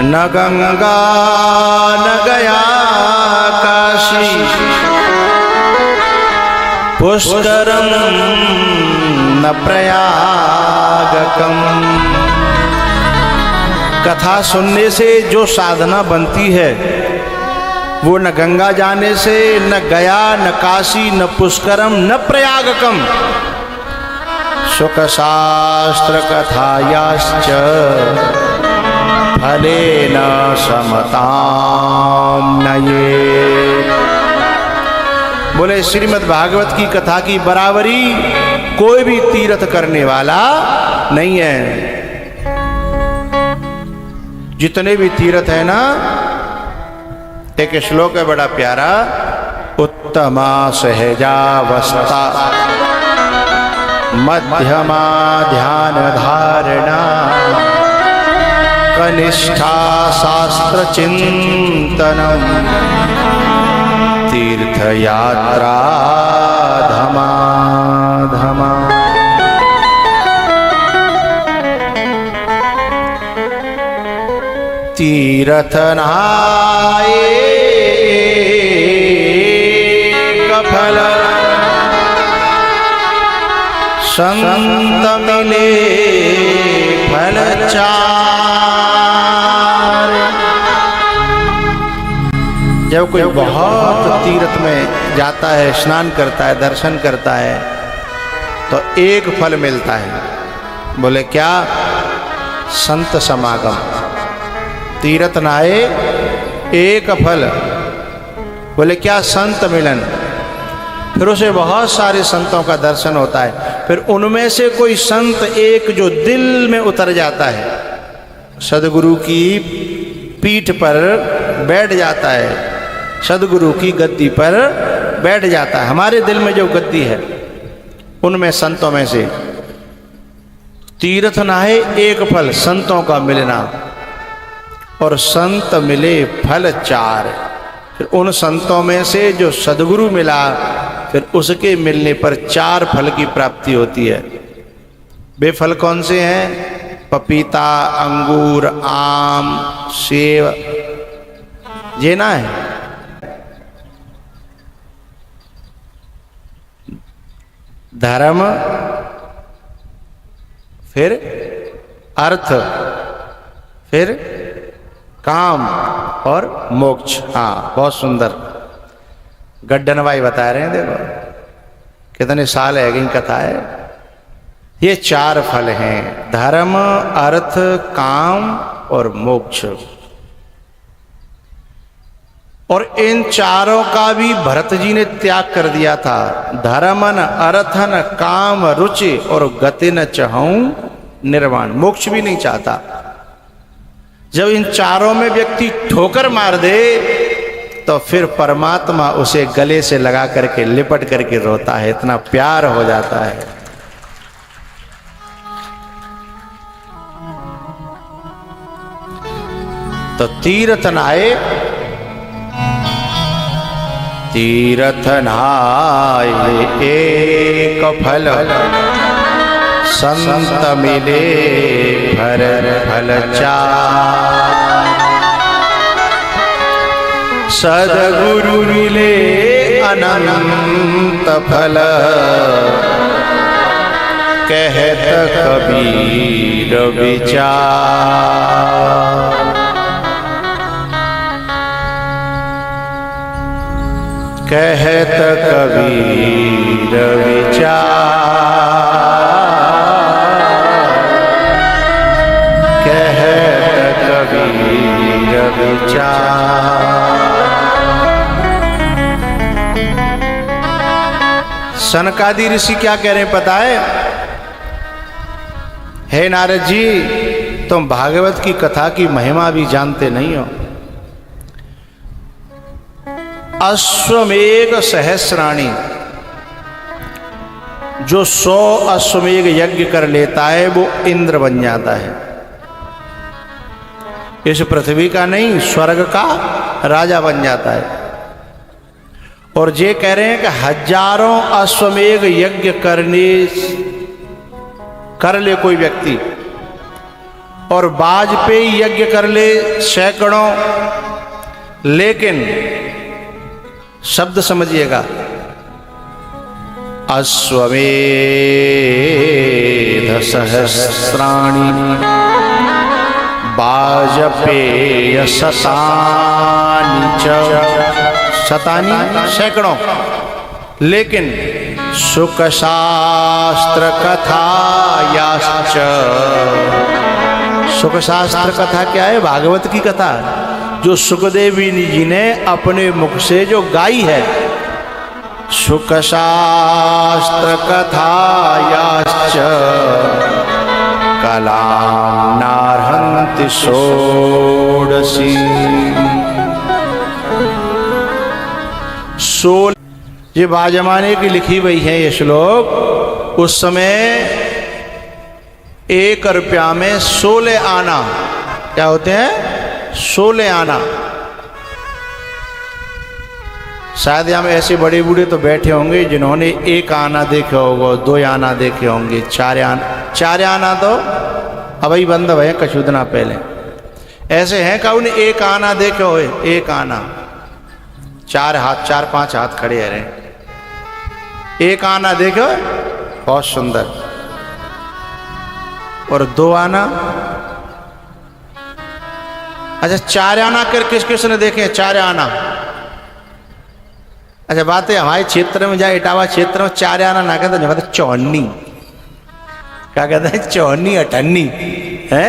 न गंगा न गया काशी पुष्करम न प्रयागकम। कथा सुनने से जो साधना बनती है वो न गंगा जाने से, न गया, न काशी, न पुष्करम, न प्रयागकम। सुख शास्त्र कथायाश्च फलेन समतां नये। बोले श्रीमद् भागवत की कथा की बराबरी कोई भी तीर्थ करने वाला नहीं है। जितने भी तीर्थ है ना, एक श्लोक है बड़ा प्यारा, उत्तमा सहजावस्था मध्यमा ध्यान धारणा कनिष्ठा शास्त्र चिंतनम तीर्थयात्रा धमा धमा। तीर्थ नहाए कफल संत मिले फल चार। जब कोई बहुत तीर्थ में जाता है, स्नान करता है, दर्शन करता है, तो एक फल मिलता है। बोले क्या? संत समागम। तीर्थ नहाए एक फल, बोले क्या? संत मिलन। फिर उसे बहुत सारे संतों का दर्शन होता है। फिर उनमें से कोई संत एक जो दिल में उतर जाता है, सदगुरु की पीठ पर बैठ जाता है, सदगुरु की गद्दी पर बैठ जाता है। हमारे दिल में जो गद्दी है, उनमें संतों में से तीर्थ नहाए एक फल, संतों का मिलना, और संत मिले फल चार। फिर उन संतों में से जो सदगुरु मिला, फिर उसके मिलने पर चार फल की प्राप्ति होती है। वे फल कौन से हैं? पपीता, अंगूर, आम, सेब, ये ना है। धर्म, फिर अर्थ, फिर काम और मोक्ष। हाँ, बहुत सुंदर गड्ढन भाई बता रहे हैं। देखो कितने साल है कि कथा है। ये चार फल हैं, धर्म, अर्थ, काम और मोक्ष। और इन चारों का भी भरत जी ने त्याग कर दिया था। धर्मन अर्थन काम रुचि और गति न चहूं निर्वाण। मोक्ष भी नहीं चाहता। जब इन चारों में व्यक्ति ठोकर मार दे, तो फिर परमात्मा उसे गले से लगा करके लिपट करके रोता है, इतना प्यार हो जाता है। तो तीर्थ नहाए, तीर्थ नहाए एक फल, संत मिले फल फल चार। सदगुरु मिले अनंत फल, कहत कबीर विचार। कहत कबीर विचार, कहत कबीर विचार। सनकादि ऋषि क्या कह रहे हैं पता है? हे नारद जी, तुम भागवत की कथा की महिमा भी जानते नहीं हो। अश्वमेघ सहस्राणी, जो 100 अश्वमेघ यज्ञ कर लेता है वो इंद्र बन जाता है। इस पृथ्वी का नहीं, स्वर्ग का राजा बन जाता है। और ये कह रहे हैं कि हजारों अश्वमेघ यज्ञ कर ले कोई व्यक्ति, और वाजपेयी यज्ञ कर ले सैकड़ों, लेकिन शब्द समझिएगा, अश्वमेध सहस्राणि वाजपेय शतानि च, शतानि सैकड़ों, लेकिन सुख शास्त्र कथायाश्च, सुख शास्त्र कथा क्या है? भागवत की कथा, जो सुखदेवी जी ने अपने मुख से जो गाई है। सुख शास्त्र कथायाश्च कलां नार्हन्ति षोडशी, ये बाजमाने की लिखी हुई है ये श्लोक। उस समय 1 रुपया में 16 आना, क्या होते हैं? 16 आना। शायद यहाँ में ऐसे बड़े बूढ़े तो बैठे होंगे जिन्होंने 1 आना देखे होगा, 2 आना देखे होंगे, 4 आना तो अभी बंद भय कछुदना पहले। ऐसे हैं का उन्हें 1 आना देखे हो? 1 आना, 4 हाथ, 4-5 हाथ खड़े रहे। 1 आना देखो, बहुत सुंदर। और 2 आना, अच्छा 4 आना कर किस किस ने देखे? 4 आना। अच्छा बात है हमारे क्षेत्र में जाए, इटावा क्षेत्र में 4 आना ना कहते, कहते चौन्नी, क्या कहते हैं? चौन्नी, अठन्नी है।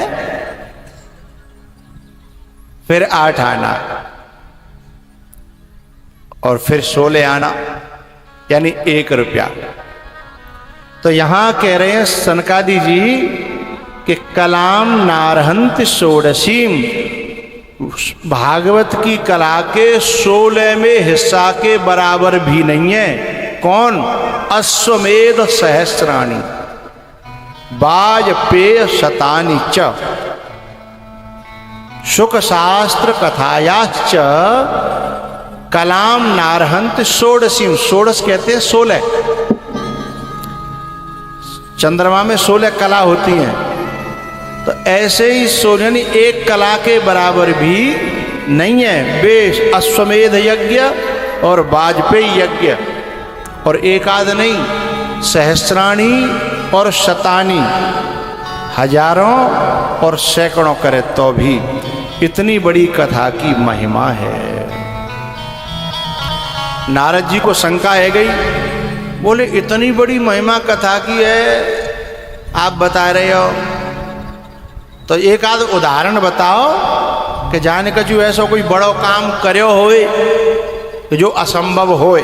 फिर 8 आना और फिर 16 आना, यानी 1 रुपया। तो यहां कह रहे हैं सनकादि जी कि कलाम नारहंत षोडशीम, भागवत की कला के 16वें हिस्सा के बराबर भी नहीं है। कौन? अश्वमेध सहस्राणि वाजपेय शतानि च सुख शास्त्र कथायाश्च कलाम नारहंत षोडशीम। षोडश कहते हैं 16, चंद्रमा में 16 कला होती हैं। तो ऐसे ही 16 यानी 1 कला के बराबर भी नहीं है। बेश अश्वमेध यज्ञ और वाजपेयी यज्ञ, और 1 आध नहीं, सहस्राणी और शतानी, हजारों और सैकड़ों करे तो भी इतनी बड़ी कथा की महिमा है। नारद जी को शंका है गई, बोले इतनी बड़ी महिमा कथा की है, आप बता रहे हो, तो 1 आध उदाहरण बताओ कि जाने का जो ऐसा कोई बड़ो काम કર્યો होए जो असंभव होए,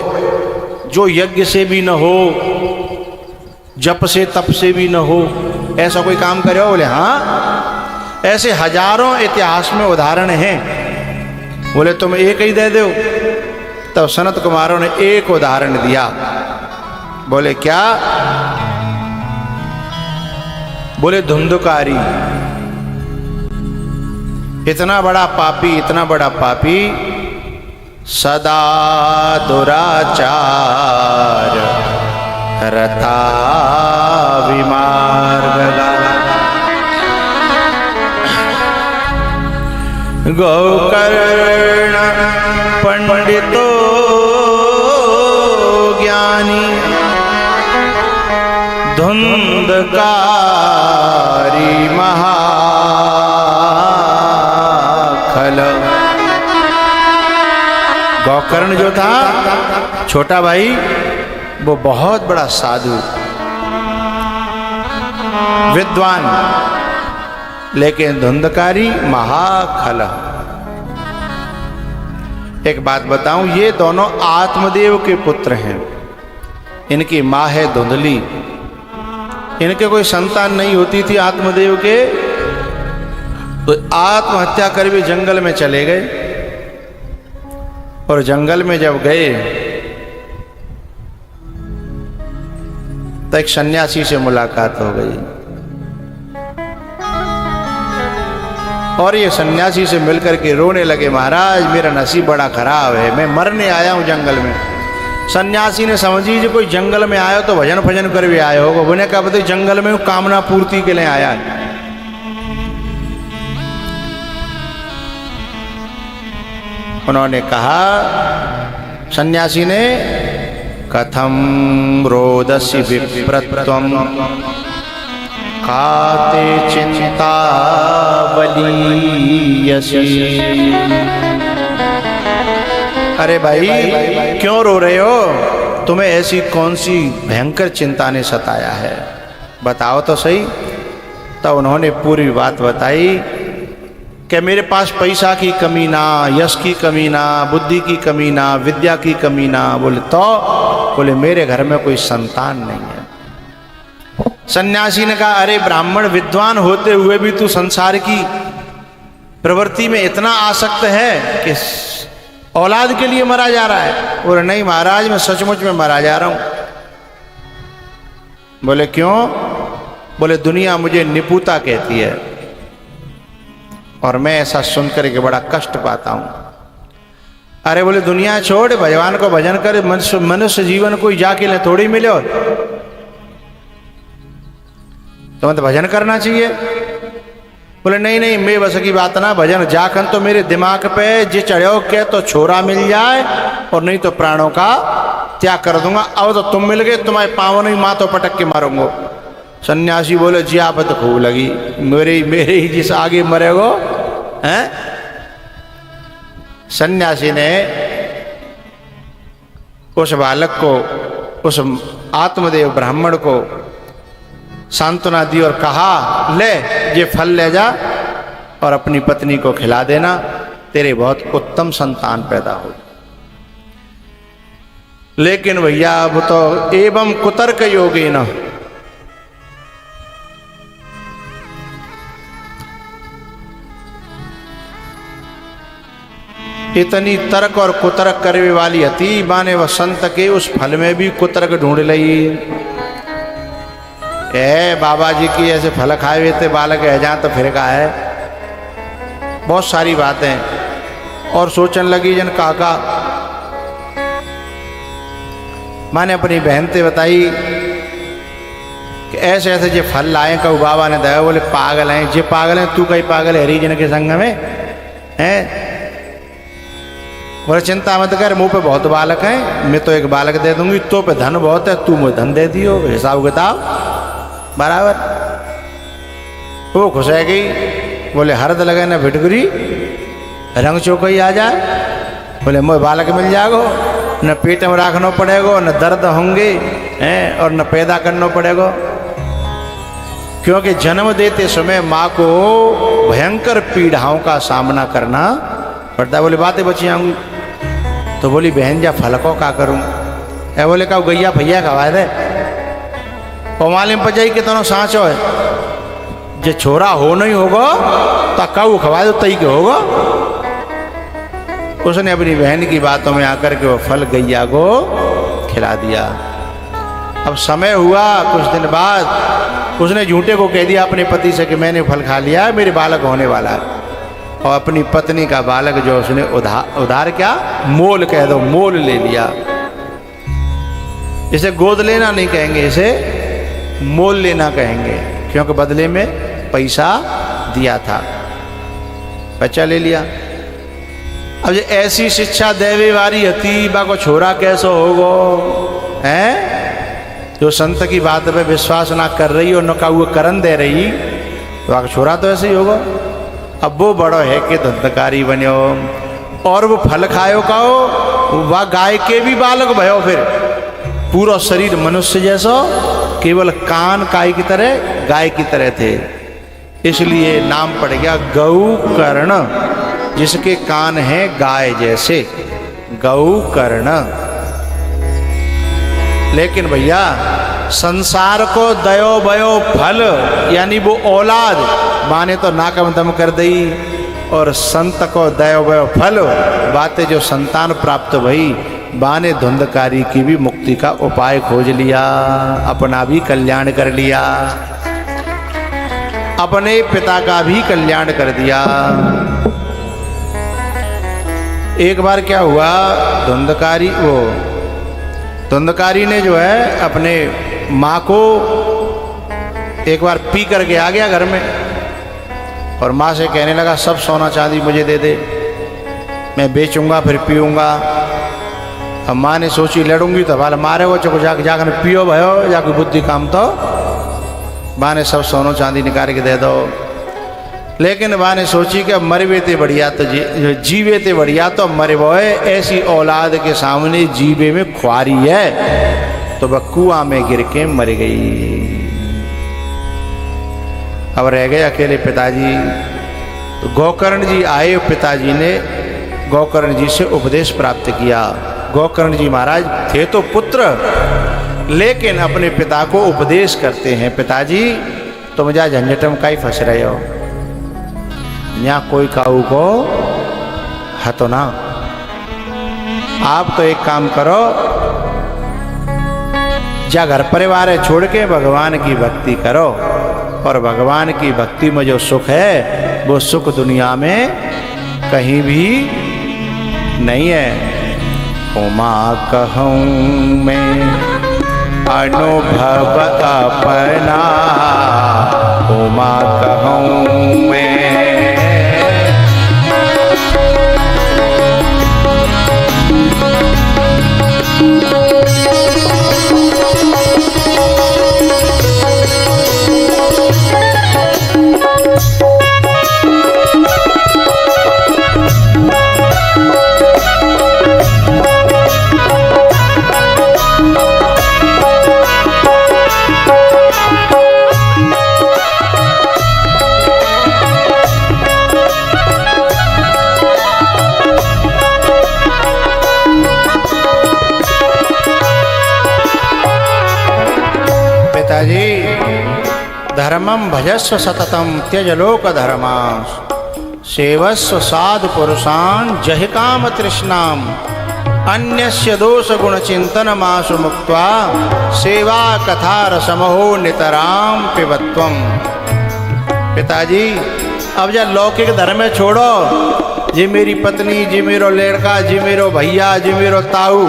जो यज्ञ से भी न हो, जप से तप से भी न हो, ऐसा कोई काम કર્યો? बोले हाँ, ऐसे हजारों इतिहास में उदाहरण हैं। बोले तुम 1 ही दे दो। तब सनत कुमारों ने 1 उदाहरण दिया। बोले क्या? बोले धुंधकारी, इतना बड़ा पापी सदा दुराचार रथा विमार्ग, गोकर्ण पंडितो ज्ञानी धुंधकारी महाखल। गोकर्ण जो था छोटा भाई, वो बहुत बड़ा साधु विद्वान, लेकिन धुंधकारी महाखल। एक बात बताऊं, ये दोनों आत्मदेव के पुत्र हैं। इनकी माँ है धुंधली, इनके कोई संतान नहीं होती थी आत्मदेव के, तो आत्महत्या कर भी जंगल में चले गए। और जंगल में जब गए तो एक सन्यासी से मुलाकात हो गई, और ये सन्यासी से मिलकर के रोने लगे, महाराज मेरा नसीब बड़ा खराब है, मैं मरने आया हूं जंगल में। सन्यासी ने समझी जो कोई जंगल में आया तो भजन भजन कर भी आया होगा। बोले क्या बताइए, जंगल में कामना पूर्ति के लिए आया है। उन्होंने कहा, सन्यासी ने, कथम रोदसी विप्रत्वम काते चिंता बलीयसी। अरे भाई क्यों रो रहे हो? तुम्हें ऐसी कौन सी भयंकर चिंता ने सताया है, बताओ तो सही। तो उन्होंने पूरी बात बताई कि मेरे पास पैसा की कमी ना, यश की कमी ना, बुद्धि की कमी ना, विद्या की कमी ना। बोले मेरे घर में कोई संतान नहीं है। सन्यासी ने कहा, अरे ब्राह्मण विद्वान होते हुए भी तू संसार की प्रवृत्ति में इतना आसक्त है कि औलाद के लिए मरा जा रहा है। बोले नहीं महाराज, मैं सचमुच में मरा जा रहा हूं। बोले क्यों? बोले दुनिया मुझे निपुता कहती है और मैं ऐसा सुनकर के बड़ा कष्ट पाता हूं। अरे बोले दुनिया छोड़, भगवान को भजन कर, मनुष्य जीवन कोई जाके ले थोड़ी मिले। और तुम्हें तो भजन करना चाहिए। बोले नहीं नहीं, मैं बस की बात ना, भजन जाखन तो मेरे दिमाग पे जे चढ़ो के तो छोरा मिल जाए और नहीं तो प्राणों का त्याग कर दूंगा। अब तो तुम मिल गए, तुम्हारे पाँव नहीं माँ तो पटक के मारूंगा। सन्यासी बोले जी आप तो खूब लगी, मेरे ही जिस आगे मरेगो हैं। सन्यासी ने उस बालक को, उस आत्मदेव ब्राह्मण को सांत्वना दी और कहा, ले ये फल ले जा और अपनी पत्नी को खिला देना, तेरे बहुत उत्तम संतान पैदा हो। लेकिन भैया अब तो एवं कुतर्क योगी न, इतनी तर्क और कुतर्क करने वाली हती बाने वसंत के उस फल में भी कुतर्क ढूंढ लई। बाबा जी की ऐसे फल खाए हुए थे बालक है जहाँ तो फिर का है बहुत सारी बातें। और सोचने लगी जन काका, मैंने अपनी बहन से बताई कि ऐसे ऐसे जो फल लाए कहू बाबा ने दया। बोले पागल हैं जे, पागल हैं तू कहीं पागल है हरिजन के संग में हैं। बोले चिंता मत कर, मुंह पे बहुत बालक हैं, मैं तो एक बालक दे दूंगी, तो पे धन बहुत है, तू मुझे धन दे दियो, हिसाब किताब बराबर। वो खुश है गई। बोले हरद लगे न भिटगुरी रंग चौकई आ जाए। बोले मोह बालक मिल जाएगो, न पेट में रखना पड़ेगा, न दर्द होंगे हैं और न पैदा करना पड़ेगा। क्योंकि जन्म देते समय माँ को भयंकर पीड़ाओं का सामना करना पड़ता। बोले बातें बची आऊँगी। तो बोली बहन जा फल को क्या करूँ? बोले का गैया भैया खवाए दे और मालिम पजाई के दोनों सांचो है, जे छोरा हो नहीं होगा तो काऊ खवा दो तई के होगा। उसने अपनी बहन की बातों में आकर के वो फल गैया को खिला दिया। अब समय हुआ कुछ दिन बाद उसने झूठे को कह दिया अपने पति से कि मैंने फल खा लिया, मेरे बालक होने वाला है। और अपनी पत्नी का बालक जो उसने उधार क्या मोल कह दो, मोल ले लिया। इसे गोद लेना नहीं कहेंगे, इसे मोल लेना कहेंगे, क्योंकि बदले में पैसा दिया था, बच्चा ले लिया। अब ये ऐसी शिक्षा देवे वाली हती बा को छोरा कैसो होगो हैं, जो संत की बात पे विश्वास ना कर रही और न का वो करन दे रही, तो आगे छोरा तो ऐसे ही होगा। अब वो बड़ो है कि धंधकारी बनो और वो फल खायो खाओ, वह गाय के भी बालक भयो, फिर पूरा शरीर मनुष्य जैसा, केवल कान काय की तरह गाय की तरह थे, इसलिए नाम पड़ गया गौ कर्ण, जिसके कान हैं गाय जैसे, गौ कर्ण। लेकिन भैया संसार को दयो भयो फल यानी वो औलाद माने तो नाकम दम कर दी, और संत को दयो भयो फल बातें जो संतान प्राप्त भई बाने धुंधकारी की भी मुक्ति का उपाय खोज लिया, अपना भी कल्याण कर लिया, अपने पिता का भी कल्याण कर दिया। एक बार क्या हुआ, धुंधकारी ने जो है अपने माँ को एक बार पी करके आ गया घर में और माँ से कहने लगा सब सोना चांदी मुझे दे दे। मैं बेचूंगा फिर पीऊँगा। अब माँ ने सोची लड़ूंगी तो वाला मारे वो चको जाकर पियो भयो जाके बुद्धि काम तो माँ ने सब सोनो चांदी निकाल के दे दो। लेकिन माँ ने सोची कि अब मरवे ते बढ़िया तो जीवे ते बढ़िया तो मरे वो है। ऐसी औलाद के सामने जीवे में ख्वारी है तो वह कुआं में गिर के मर गई। अब रह गए अकेले पिताजी। तो गोकर्ण जी आए, पिताजी ने गोकर्ण जी से उपदेश प्राप्त किया। गोकर्ण जी महाराज थे तो पुत्र, लेकिन अपने पिता को उपदेश करते हैं, पिताजी तुम जा झंझटम का ही फंस रहे हो, यहाँ कोई काऊ को हतो ना। आप तो एक काम करो, जा घर परिवार है छोड़ के भगवान की भक्ति करो, और भगवान की भक्ति में जो सुख है वो सुख दुनिया में कहीं भी नहीं है। उमा कहूँ मैं अनुभव अपना, उमा कहूँ मैं धर्मम भजस्व सततम त्यज लोक धर्मांश, सेवस्व साधु पुरुषान जहि काम तृष्णाम, अन्यस्य दोष गुण चिंतन मासु मुक्त्वा, सेवा कथा रसमहो नितराम पिबत्वम। पिताजी अब जब लौकिक धर्म में छोड़ो, जी मेरी पत्नी, जी मेरो लड़का, जी मेरो भैया, जी मेरो ताऊ,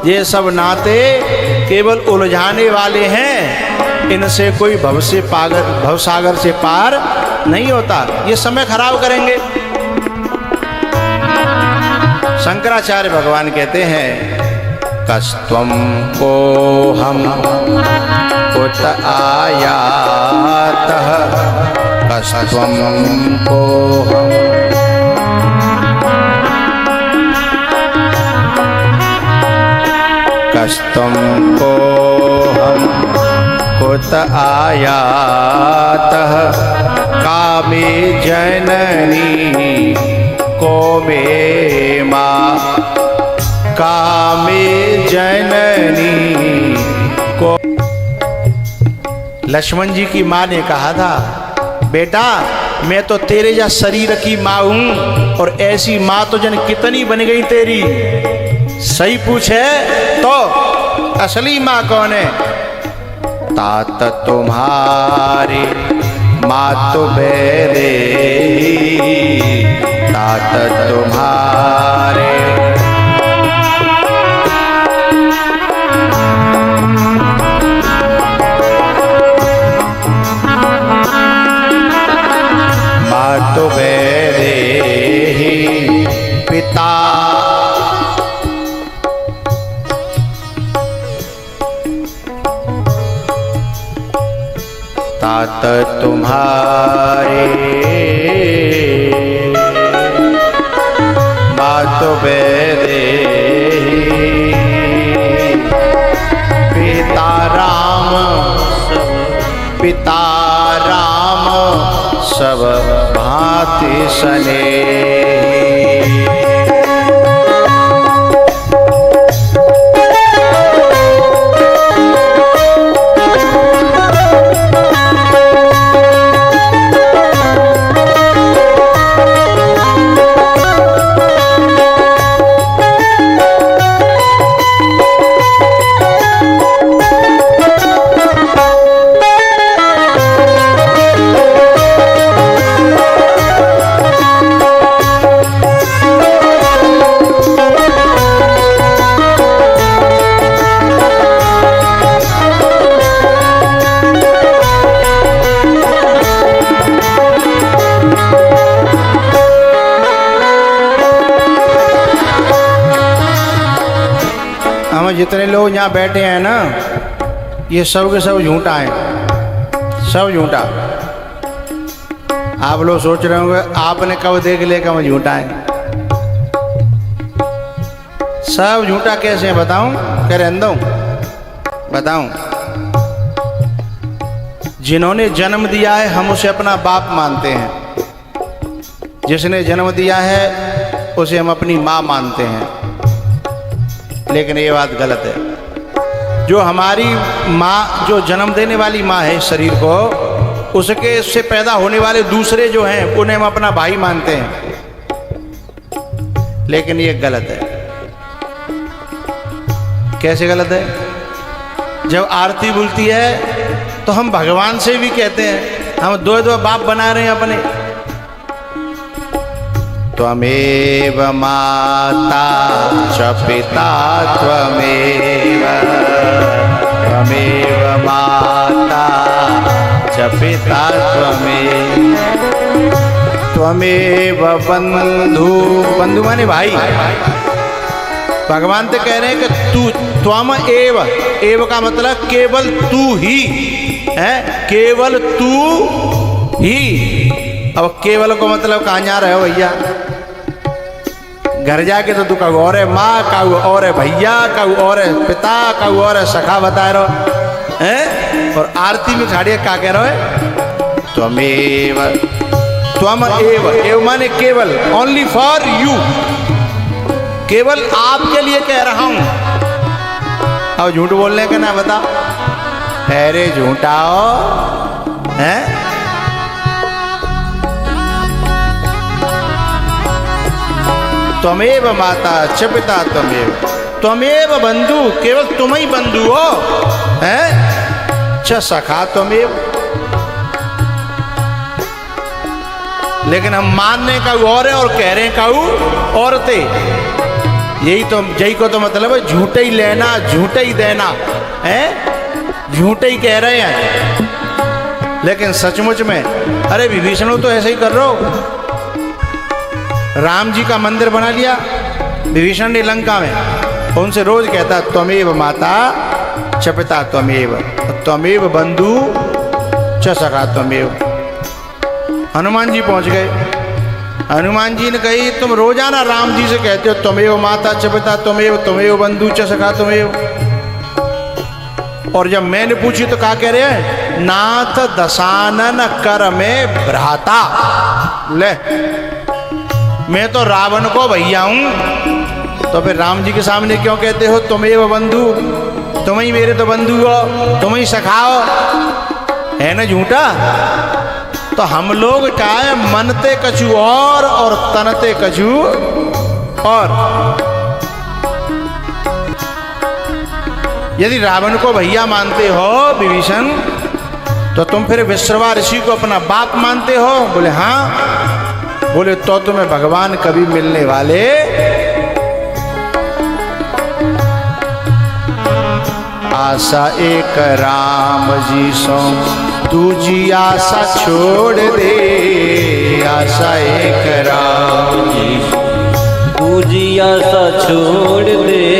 ये सब नाते केवल उलझाने वाले हैं, इनसे कोई भवसागर से पार नहीं होता, ये समय खराब करेंगे। शंकराचार्य भगवान कहते हैं कस्त्वं को हम उत आयातः, कस्त्वं को हम कस्त्वं को हम कुत आयातः, कामे जननी को मे माँ, कामे जननी को। लक्ष्मण जी की माँ ने कहा था, बेटा मैं तो तेरे जा शरीर की माँ हूं, और ऐसी माँ तो जन कितनी बन गई तेरी। सही पूछे तो असली माँ कौन है? तात तुम्हारी मातु बेरे, तात तुम्हारे मातु बेरे पिता, तात तुम्हारे मातु बेरे, पिता राम पिता राम सब भांति सने। जितने लोग यहाँ बैठे हैं ना, ये सब के सब झूठा हैं, सब झूठा। आप लोग सोच रहे होंगे आपने कब देख लिया कि हम झूठा है। सब झूठा कैसे हैं बताऊं? क्या रहने दूं? बताऊं? जिन्होंने जन्म दिया है हम उसे अपना बाप मानते हैं, जिसने जन्म दिया है उसे हम अपनी माँ मानते हैं। लेकिन ये बात गलत है। जो हमारी माँ, जो जन्म देने वाली माँ है इस शरीर को, उसके उससे पैदा होने वाले दूसरे जो हैं उन्हें हम अपना भाई मानते हैं। लेकिन ये गलत है। कैसे गलत है? जब आरती बोलती है तो हम भगवान से भी कहते हैं, हम दो दो बाप बना रहे हैं अपने। त्वमेव माता च पिता त्वमेव, त्वमेव माता च पिता त्वमेव, त्वमेव बंधु, बंधु माने भाई। भगवान तो कह रहे हैं कि तू, त्वम एव, एव का मतलब केवल तू ही है, केवल तू ही। अब केवल को मतलब कहाँ जा रहे हो भैया? घर जाके तो तू कहू और है माँ, कहू और है भैया, कहू और है पिता, कहू और है सखा बता रहे हैं। और आरती में खड़े क्या कह रहे हो? त्वमेव, त्वम एव, एव माने केवल, ओनली फॉर यू, केवल आपके लिए कह रहा हूं। अब झूठ बोलने का ना बता, अरे झूठाओ हैं। त्वमेव माता च पिता त्वमेव, त्वमेव बंधु, केवल तुम ही बंधु हो, हैं? च सखा त्वमेव। लेकिन हम मानने का और है और कह रहे हैं कहू औरतें। यही को तो मतलब है झूठे ही लेना, झूठे ही देना है, झूठे ही कह रहे हैं। लेकिन सचमुच में अरे विभीषण तो ऐसे ही कर रहे हो। राम जी का मंदिर बना लिया विभीषण ने लंका में, उनसे रोज कहता त्वमेव माता च पिता त्वमेव, त्वमेव बंधु च सखा त्वमेव। हनुमान जी पहुंच गए। हनुमान जी ने कही तुम रोजाना राम जी से कहते हो त्वमेव माता च पिता त्वमेव, त्वमेव बंधु च सखा त्वमेव। और जब मैंने पूछी तो क्या कह रहे हैं? नाथ दशानन कर में भ्राता। ले, मैं तो रावण को भैया हूं, तो फिर राम जी के सामने क्यों कहते हो त्वमेव बंधु? तुम ही मेरे तो बंधु हो, तुम ही सखा हो, है ना झूठा? तो हम लोग क्या है, मनते कछु और तनते कछु और। यदि रावण को भैया मानते हो विभीषण, तो तुम फिर विश्रवा ऋषि को अपना बाप मानते हो? बोले हाँ। बोले तो तुम्हें भगवान कभी मिलने वाले। आशा एक राम जी सो दूजी आशा छोड़ दे, आशा एक राम जी दूजी आशा छोड़ दे,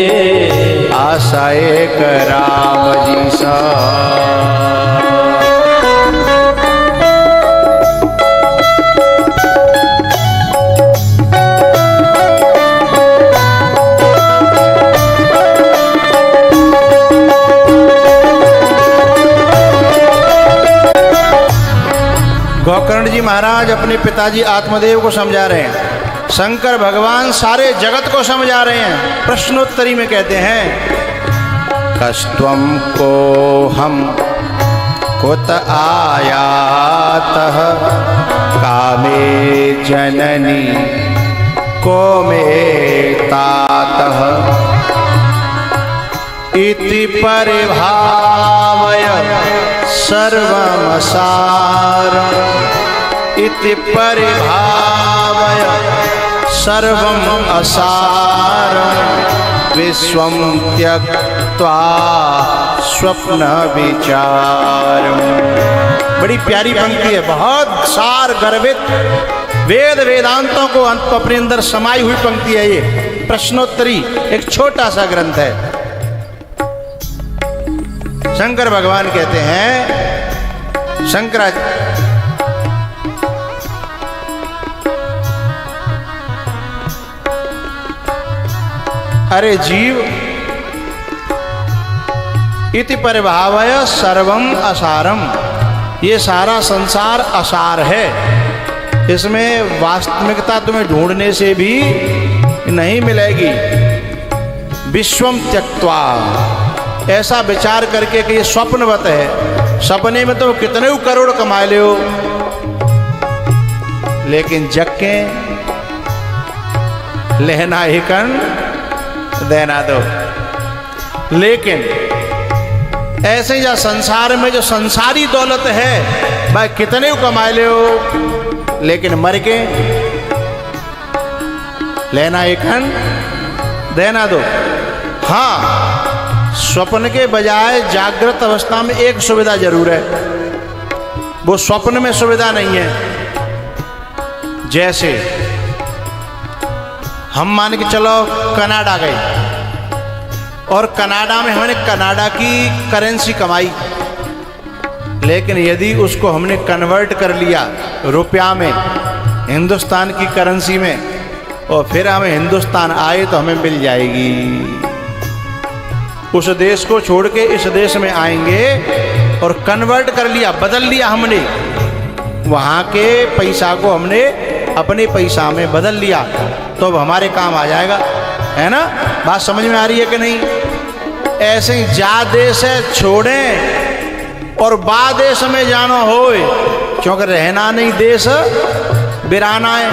आशा एक राम जी सा। गोकर्ण जी महाराज अपने पिताजी आत्मदेव को समझा रहे हैं, शंकर भगवान सारे जगत को समझा रहे हैं। प्रश्नोत्तरी में कहते हैं कष्टम को हम कुत आयातः कामे जननी को मे तातः इति परिभावय सर्वमसारम्, इति परिभावय सर्वम् असारम्, विश्वं त्यक्त्वा स्वप्न विचारम्। बड़ी प्यारी पंक्ति है, बहुत सार गर्भित वेद वेदांतों को अपने अंदर समाई हुई पंक्ति है ये। प्रश्नोत्तरी एक छोटा सा ग्रंथ है, शंकर भगवान कहते हैं, शंकराचार्य अरे जीव इति परिभावय सर्वम असारम, ये सारा संसार असार है, इसमें वास्तविकता तुम्हें ढूंढने से भी नहीं मिलेगी। विश्वम त्यक्त्वा, ऐसा विचार करके कि ये स्वप्नवत है, सपने में तो कितने करोड़ कमा ले हो, लेकिन जग के लेना ही कन देना दो। लेकिन ऐसे या संसार में जो संसारी दौलत है भाई कितने कमा ले हो, लेकिन मर के लेना एक खन देना दो। हाँ, स्वप्न के बजाय जागृत अवस्था में एक सुविधा जरूर है, वो स्वप्न में सुविधा नहीं है। जैसे हम मान के चलो कनाडा गए और कनाडा में हमने कनाडा की करेंसी कमाई, लेकिन यदि उसको हमने कन्वर्ट कर लिया रुपया में, हिंदुस्तान की करेंसी में, और फिर हमें हिंदुस्तान आए तो हमें मिल जाएगी। उस देश को छोड़ के इस देश में आएंगे और कन्वर्ट कर लिया, बदल लिया हमने, वहाँ के पैसा को हमने अपने पैसा में बदल लिया, तो अब हमारे काम आ जाएगा, है ना? बात समझ में आ रही है कि नहीं? ऐसे ही जा देश है छोड़ें और बा देश में जाना होए, क्योंकि रहना नहीं देश बिराना है,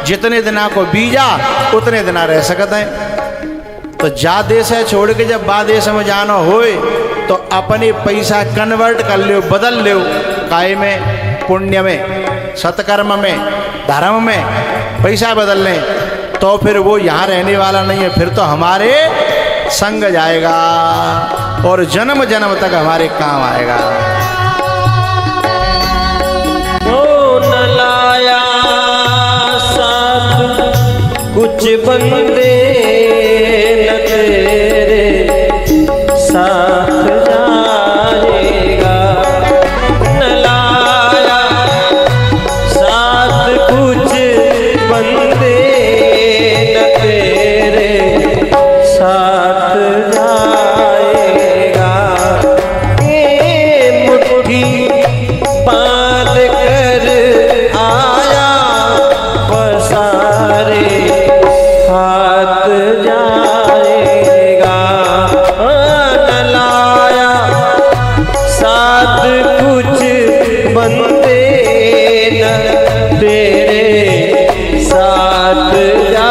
जितने दिना को बीजा उतने दिना रह सकते हैं। तो जा देश है छोड़ के जब बा देश में जाना होए तो अपने पैसा कन्वर्ट कर लो, बदल लो, काय में, पुण्य में, सत्कर्म में, धर्म में पैसा बदल लें, तो फिर वो यहाँ रहने वाला नहीं है, फिर तो हमारे संग जाएगा और जन्म जन्म तक हमारे काम आएगा। ओ न लाया साथ कुछ बंदे न तेरे साथ जाएगा, न लाया साथ कुछ बंदे न तेरे साथ जाएगा। ये मुट्ठी बांध कर आया पसारे हाथ जाएगा, न लाया साथ कुछ बंदे न तेरे साथ जाएगा।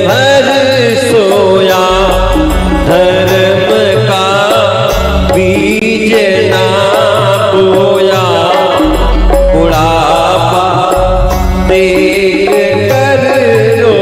भर सोया धर्म का बीज ना बोया, बुढ़ापा देख कर रो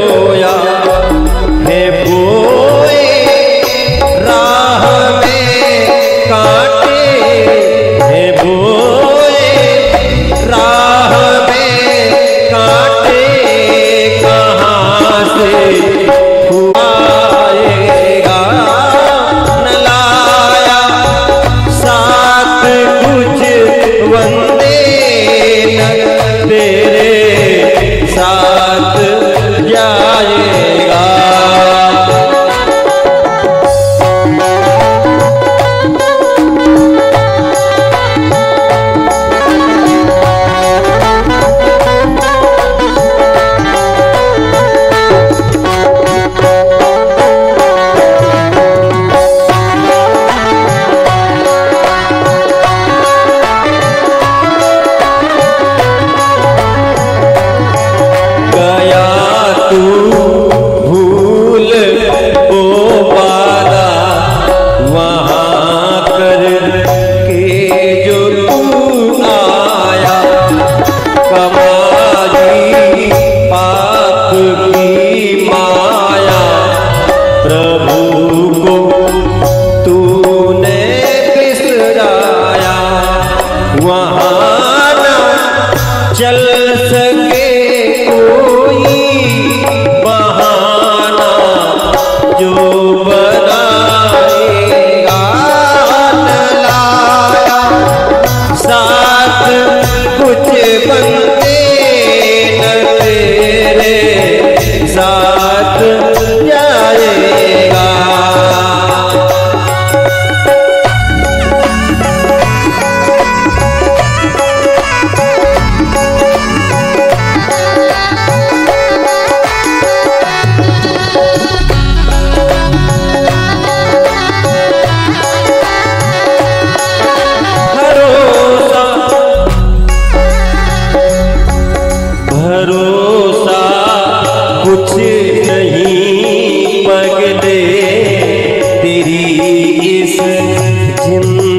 जिंदगी